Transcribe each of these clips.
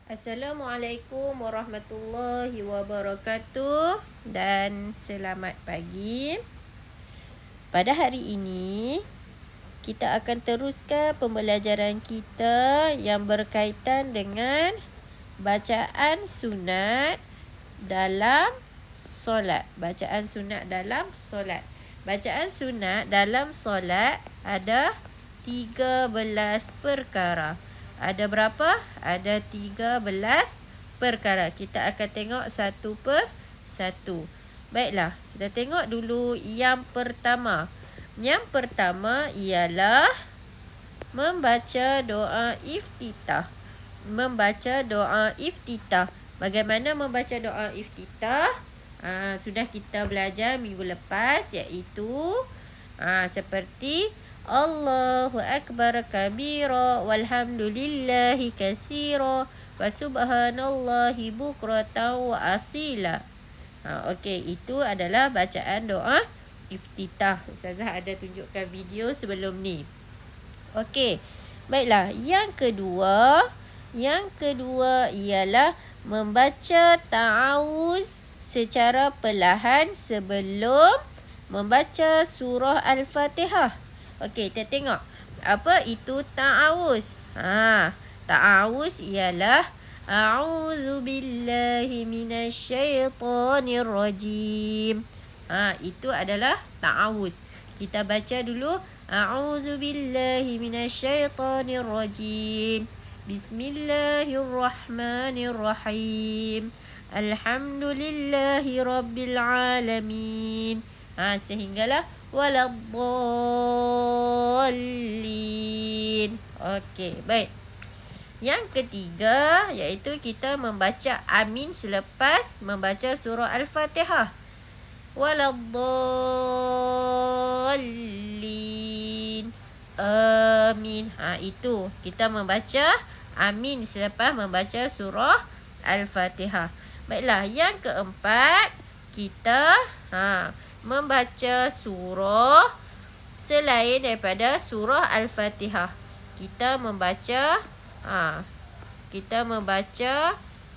Assalamualaikum warahmatullahi wabarakatuh dan selamat pagi. Pada hari ini, kita akan teruskan pembelajaran kita yang berkaitan dengan bacaan sunat dalam solat. Bacaan sunat dalam solat. Bacaan sunat dalam solat ada 13 perkara. Ada berapa? Ada 13 perkara. Kita akan tengok satu per satu. Baiklah, kita tengok dulu yang pertama. Yang pertama ialah membaca doa iftitah. Membaca doa iftitah. Bagaimana membaca doa iftitah? Sudah kita belajar minggu lepas, iaitu seperti Allahu Akbar kabira walhamdulillahi katsira wa subhanallahi bukratan wa asila. Okey, itu adalah bacaan doa iftitah. Ustazah ada tunjukkan video sebelum ni. Okey. Baiklah, yang kedua ialah membaca ta'awuz secara perlahan sebelum membaca surah Al-Fatihah. Okey, kita tengok. Apa itu ta'awuz? Ta'awuz ialah A'udzu billahi minasyaitonir rajim. Itu adalah ta'awuz. Kita baca dulu. A'udzu billahi minasyaitonir rajim. Bismillahirrahmanirrahim. Alhamdulillahi rabbil alamin. Sehinggalah waladdallin. Okey, baik. Yang ketiga iaitu kita membaca amin selepas membaca surah Al-Fatihah. Waladdallin. Amin. Itu kita membaca amin selepas membaca surah Al-Fatihah. Baiklah, yang keempat kita membaca surah selain daripada surah Al-Fatihah. Kita membaca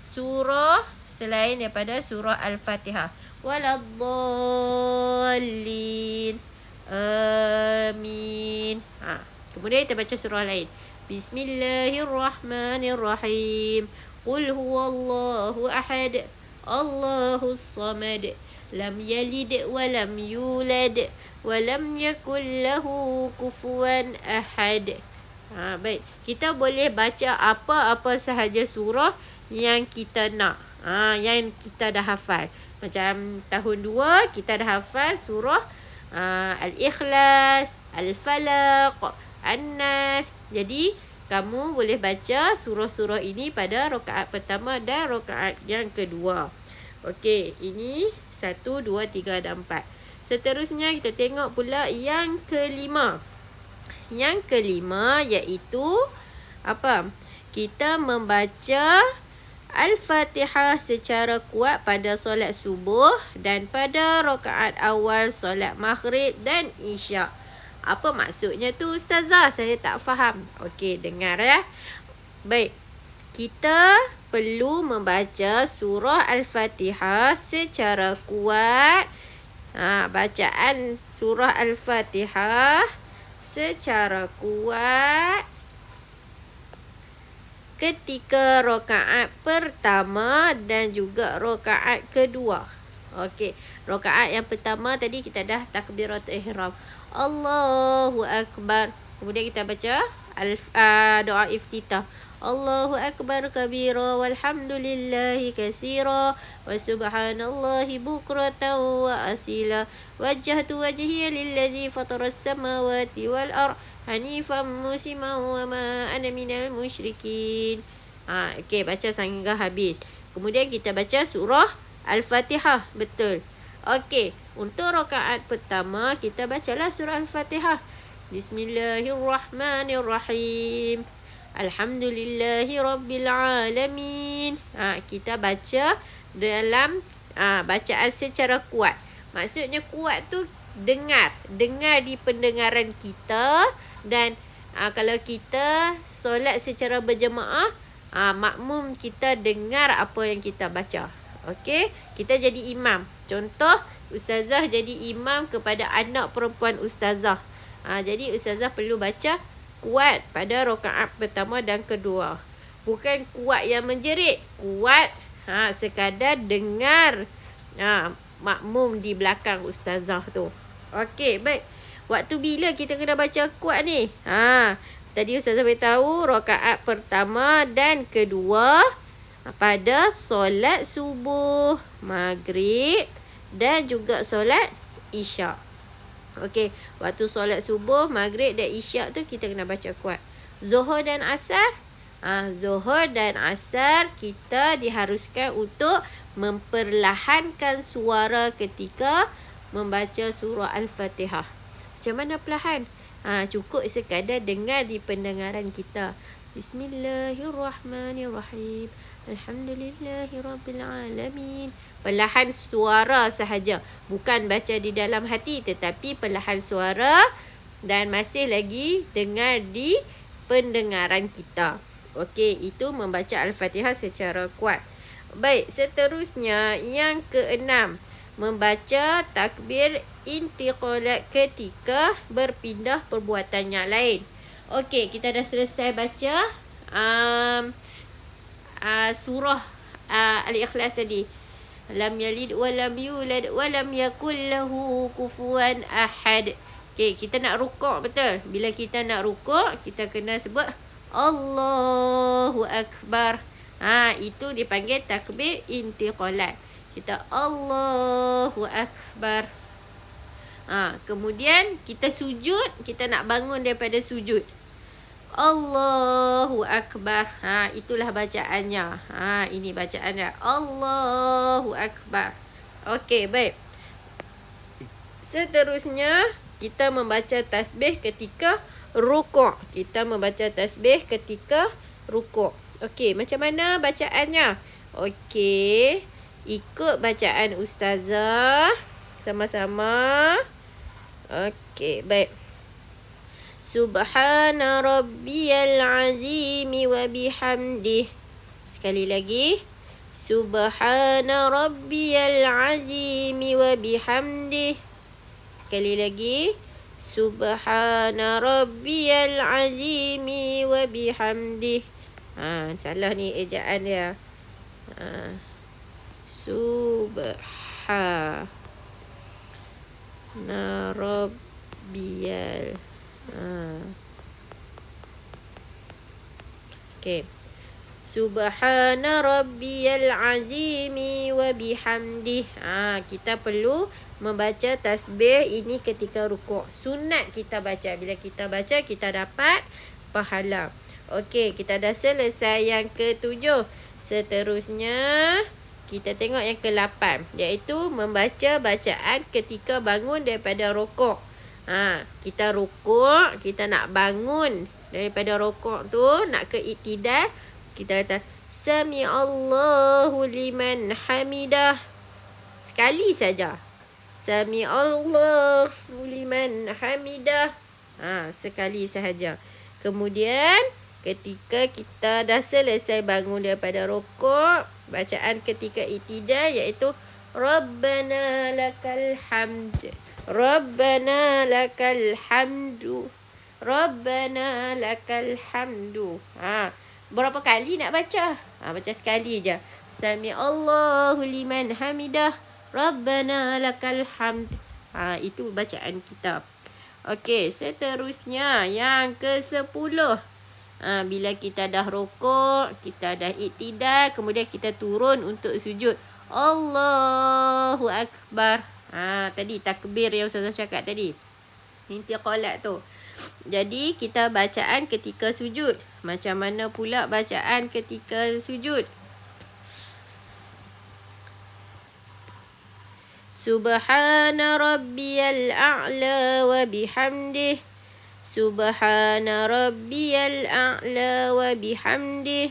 surah selain daripada surah Al-Fatihah. Waladdallin. Amin. Kemudian kita baca surah lain. Bismillahirrahmanirrahim. Qul huwallahu ahad. Allahus samad. Lam yalid wa lam yulad wa lam yakul lahu kufuwan ahad. Baik, kita boleh baca apa-apa sahaja surah yang kita nak. Yang kita dah hafal. Macam tahun 2 kita dah hafal surah Al-Ikhlas, Al-Falaq, An-Nas. Jadi kamu boleh baca surah-surah ini pada rakaat pertama dan rakaat yang kedua. Okey, ini 1, 2, 3 dan 4. Seterusnya kita tengok pula yang kelima. Yang kelima iaitu apa? Kita membaca Al-Fatihah secara kuat pada solat subuh dan pada rakaat awal solat maghrib dan isyak. Apa maksudnya tu Ustazah? Saya tak faham. Okey, dengar ya. Baik. Kita perlu membaca surah Al-Fatihah secara kuat. Bacaan surah Al-Fatihah secara kuat ketika rakaat pertama dan juga rakaat kedua. Okey, rakaat yang pertama tadi kita dah takbiratul ihram. Allahu Akbar. Kemudian kita baca doa iftitah. Allahu Akbar kabira walhamdulillahi katsira wa subhanallahi bukratan wa asila. Wajjahtu wajhiya lillazi fataras samawati wal ardh hanifan musliman wa ma ana minal musyrikin. Okey, baca sehingga habis. Kemudian kita baca surah Al-Fatihah. Betul. Okey, untuk rakaat pertama kita bacalah surah Al-Fatihah. Bismillahirrahmanirrahim. Alhamdulillahi rabbil alamin. Kita baca dalam bacaan secara kuat. Maksudnya kuat tu dengar di pendengaran kita. Dan kalau kita solat secara berjemaah, makmum kita dengar apa yang kita baca. Okey, kita jadi imam. Contoh, ustazah jadi imam kepada anak perempuan ustazah. Jadi ustazah perlu baca kuat pada rakaat pertama dan kedua. Bukan kuat yang menjerit, kuat sekadar dengar makmum di belakang ustazah tu. Okey, baik. Waktu bila kita kena baca kuat ni? Tadi ustazah beritahu rakaat pertama dan kedua pada solat subuh, maghrib dan juga solat isyak. Okey, waktu solat subuh, maghrib dan isyak tu kita kena baca kuat. Zuhur dan asar, zuhur dan asar kita diharuskan untuk memperlahankan suara ketika membaca surah Al-Fatihah. Macam mana perlahan? Cukup sekadar dengar di pendengaran kita. Bismillahirrahmanirrahim. Alhamdulillahirrabbilalamin. Perlahan suara sahaja. Bukan baca di dalam hati, tetapi perlahan suara dan masih lagi dengar di pendengaran kita. Okey, itu membaca Al-Fatihah secara kuat. Baik, seterusnya yang keenam, membaca takbir intiqalat ketika berpindah perbuatan yang lain. Okey, kita dah selesai baca surah Al-Ikhlas tadi. Lam yalid wa lam yulad wa lam yakul lahu kufuwan ahad. Okey, kita nak rukuk betul. Bila kita nak rukuk, kita kena sebut Allahu Akbar. Itu dipanggil takbir intiqalat. Kita Allahu Akbar. Kemudian kita sujud, kita nak bangun daripada sujud. Allahu Akbar. Itulah bacaannya. Ini bacaannya. Allahu Akbar. Okey, baik. Seterusnya, kita membaca tasbih ketika rukuk. Kita membaca tasbih ketika rukuk. Okey, macam mana bacaannya? Okey, ikut bacaan ustazah sama-sama. Okey, baik. Subhana rabbiyal azimi wa bihamdih. Sekali lagi. Subhana rabbiyal azimi wa bihamdih. Sekali lagi. Subhana rabbiyal azimi wa bihamdih. Salah ni ejaan dia. Subhana rabbiyal. Okey. Subhana rabbiyal azimi wa bihamdih. Kita perlu membaca tasbih ini ketika rukuk. Sunat kita baca. Bila kita baca, kita dapat pahala. Okey, kita dah selesai yang ke-7. Seterusnya, kita tengok yang ke-8. Iaitu membaca bacaan ketika bangun daripada rukuk. Kita rukuk, kita nak bangun daripada rukuk tu, nak ke iktidal, kita kata Sami Allahu liman hamidah. Sekali saja. Sami Allahu liman hamidah. Sekali sahaja. Kemudian ketika kita dah selesai bangun daripada rukuk, bacaan ketika iktidal iaitu Rabbana lakal hamd. Rabbana lakal hamdu. Rabbana lakal hamdu. Berapa kali nak baca? Baca sekali je. Sami Allahu liman hamidah. Rabbana lakal hamd. Itu bacaan kita. Okey, seterusnya yang ke-10. Bila kita dah rukuk, kita dah iktidal, kemudian kita turun untuk sujud. Allahu Akbar. Tadi takbir yang Ustazah cakap tadi. Intiqalat tu. Jadi kita bacaan ketika sujud. Macam mana pula bacaan ketika sujud? Subhana rabbiyal a'la wa bihamdih. Subhana rabbiyal a'la wa bihamdih.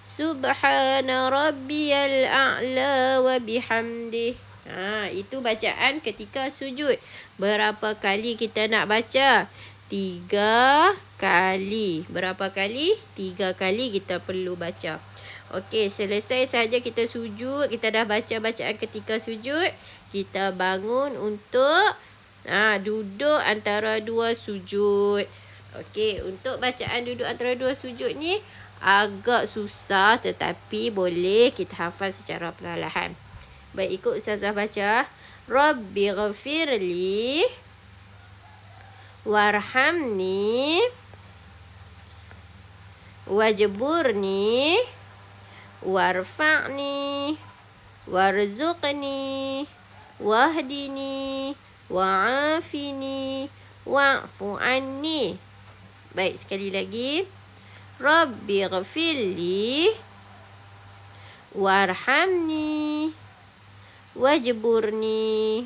Subhana rabbiyal a'la wa bihamdih. Itu bacaan ketika sujud. Berapa kali kita nak baca? 3 kali. Berapa kali? 3 kali kita perlu baca. Okey, selesai saja kita sujud. Kita dah baca bacaan ketika sujud. Kita bangun untuk duduk antara dua sujud. Okey, untuk bacaan duduk antara dua sujud ni agak susah, tetapi boleh kita hafal secara perlahan. Baik, ikut Ustazah baca. Rabbighfirli warhamni wajburni warfa'ni warzuqni wahdini wa'afini wa'fu anni. Baik, sekali lagi. Rabbighfirli warhamni wajburni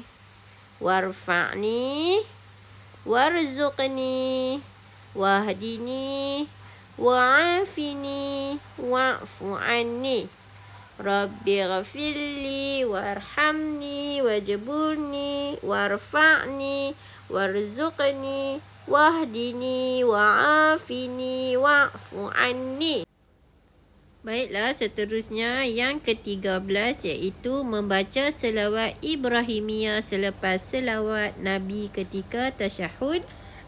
warfa'ni warzuqni wahdini wa'afini wa'fu anni. Rabbighfirli warhamni wajburni warfa'ni warzuqni wahdini wa'afini wa'fu anni. Baiklah, seterusnya yang ke-13 iaitu membaca selawat Ibrahimiyah selepas selawat Nabi ketika tasyahud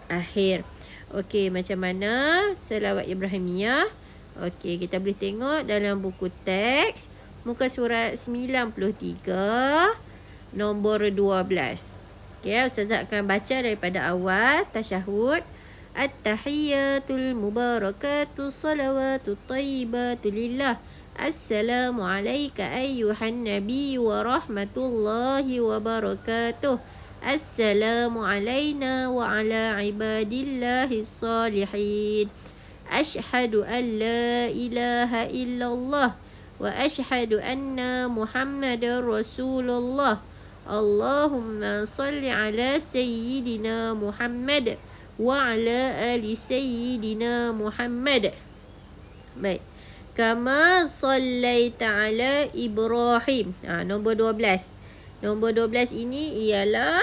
akhir. Okey, macam mana selawat Ibrahimiyah? Okey, kita boleh tengok dalam buku teks muka surat 93 nombor 12. Okey, Ustazah akan baca daripada awal tasyahud. At-tahiyyatul mubarakatuh salawatut tayyibatu lillah. Assalamu alayka ayyuhan nabiy wa rahmatullahi wa barakatuh. Assalamu alayna wa ala ibadillahi salihin. Ashhadu an la ilaha illallah wa ashhadu anna Muhammadar Rasulullah. Allahumma salli ala sayyidina Muhammad wa ala ali sayyidina Muhammad. Baik. Kama sallaita ala Ibrahim. Nombor 12. Nombor 12 ini ialah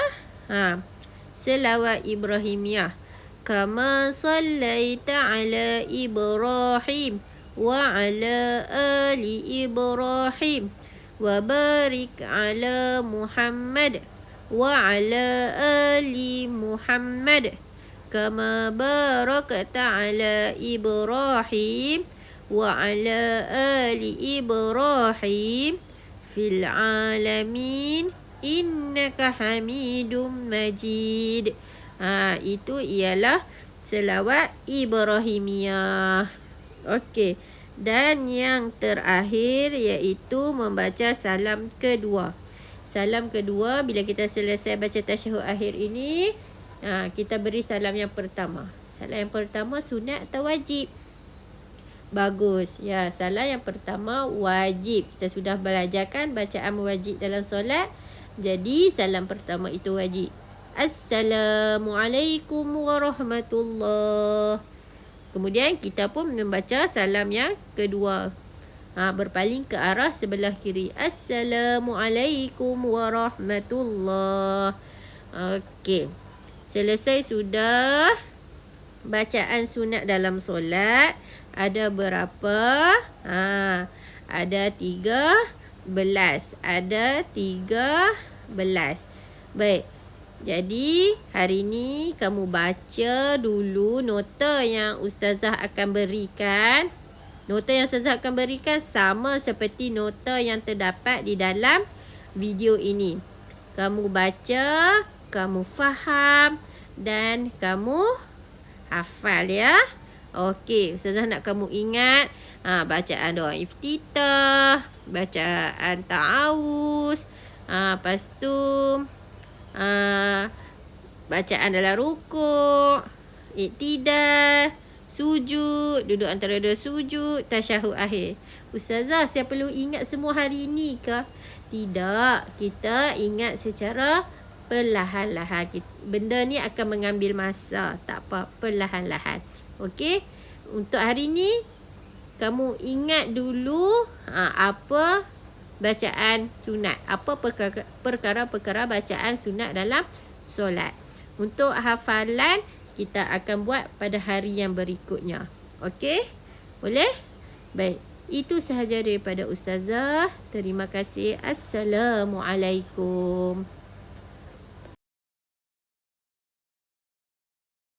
selawat Ibrahimiyah. Kama sallaita ala Ibrahim wa ala ali Ibrahim wa barik ala Muhammad wa ala ali Muhammad kama barakta ala Ibrahim wa ala ali Ibrahim fil alamin innaka Hamidum Majid. Itu ialah selawat Ibrahimiyah. Okey. Dan yang terakhir iaitu membaca salam kedua. Salam kedua, bila kita selesai baca tasyahud akhir ini, kita beri salam yang pertama. Salam yang pertama sunat atau wajib? Bagus. Ya, salam yang pertama wajib. Kita sudah belajarkan bacaan wajib dalam solat. Jadi salam pertama itu wajib. Assalamualaikum warahmatullahi. Kemudian kita pun membaca salam yang kedua. Berpaling ke arah sebelah kiri. Assalamualaikum warahmatullahi. Okey. Selesai sudah bacaan sunat dalam solat. Ada berapa? Ada 13. Ada 13. Baik. Jadi, hari ini kamu baca dulu nota yang Ustazah akan berikan. Nota yang Ustazah akan berikan sama seperti nota yang terdapat di dalam video ini. Kamu baca, kamu faham dan kamu hafal ya. Okey, Ustazah nak kamu ingat bacaan doa iftitah, bacaan ta'awuz, lepas tu bacaan dalam rukuk, iktidal, sujud, duduk antara dua sujud, tasyahud akhir. Ustazah, saya perlu ingat semua hari ini ke? Tidak, kita ingat secara perlahan-lahan. Benda ni akan mengambil masa, tak apa, perlahan-lahan. Okey, untuk hari ni kamu ingat dulu apa bacaan sunat, apa perkara-perkara bacaan sunat dalam solat. Untuk hafalan, kita akan buat pada hari yang berikutnya. Okey? Boleh? Baik. Itu sahaja daripada Ustazah. Terima kasih. Assalamualaikum.